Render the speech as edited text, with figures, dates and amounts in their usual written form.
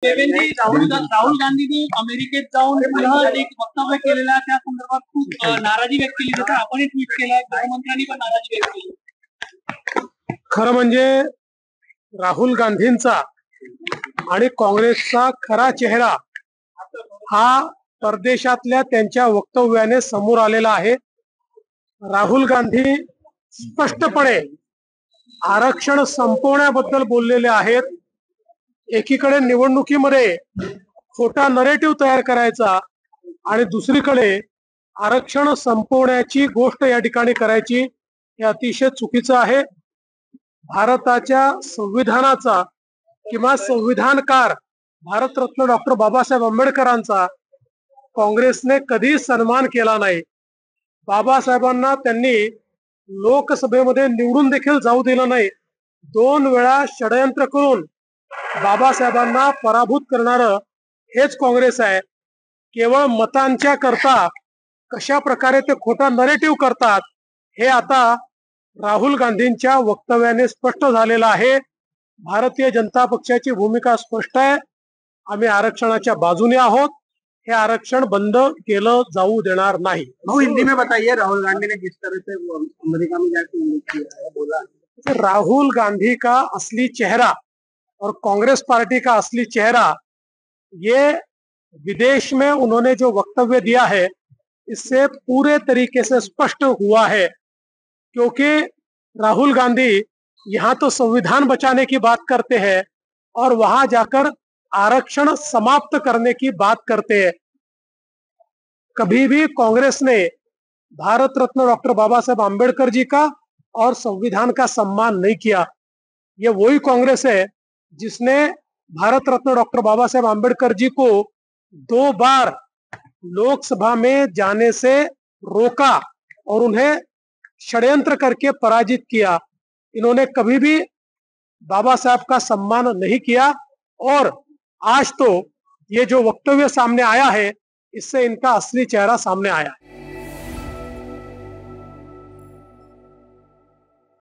देवेंद्र राहुल गांधींनी अमेरिकेत जाऊन पुन्हा एक वक्तव्य केलेलं आहे, त्या संदर्भात खूप नाराजी व्यक्त केली. जसं आपणही ट्विट केलं, गृहमंत्र्यांनी पण नाराजी व्यक्त केली. खरं म्हणजे राहुल गांधींचा आणि काँग्रेसचा खरा चेहरा हा परदेशातल्या त्यांच्या वक्तव्याने समोर आलेला आहे. राहुल गांधी स्पष्टपणे आरक्षण संपवण्याबद्दल बोललेले आहेत. एकीकडे निवडणुकीमध्ये खोटा नरेटिव्ह तयार करायचा आणि दुसरीकडे आरक्षण संपवण्याची गोष्ट या ठिकाणी करायची, हे अतिशय चुकीचं आहे. भारताच्या संविधानाचा किंवा संविधानकार भारतरत्न डॉक्टर बाबासाहेब आंबेडकरांचा काँग्रेसने कधी सन्मान केला नाही. बाबासाहेबांना त्यांनी लोकसभेमध्ये निवडून देखील जाऊ दिलं नाही. 2 वेळा षडयंत्र करून बाबासाहेबांना पराभूत करणारं हेच काँग्रेस आहे. केवळ मतांच्या करता कशा प्रकारे ते खोटा नरेटिव्ह करतात हे आता राहुल गांधींच्या वक्तव्याने स्पष्ट झालेलं आहे. भारतीय जनता पक्षाची भूमिका स्पष्ट आहे. आम्ही आरक्षणाच्या बाजूने आहोत. हे आरक्षण बंद केलं जाऊ देणार नाही. भाऊ, हिंदी में बताइए, राहुल गांधी ने किस तरह से अमेरिका में जाके किया है, बोला? राहुल गांधी का असली चेहरा और कांग्रेस पार्टी का असली चेहरा, ये विदेश में उन्होंने जो वक्तव्य दिया है इससे पूरे तरीके से स्पष्ट हुआ है. क्योंकि राहुल गांधी यहाँ तो संविधान बचाने की बात करते हैं और वहां जाकर आरक्षण समाप्त करने की बात करते हैं. कभी भी कांग्रेस ने भारत रत्न डॉक्टर बाबा साहेब आंबेडकर जी का और संविधान का सम्मान नहीं किया. ये वही कांग्रेस है जिसने भारत रत्न डॉक्टर बाबा साहेब आंबेडकर जी को 2 बार लोकसभा में जाने से रोका और उन्हें षड्यंत्र करके पराजित किया. इन्होंने कभी भी बाबा साहब का सम्मान नहीं किया और आज तो ये जो वक्तव्य सामने आया है इससे इनका असली चेहरा सामने आया है.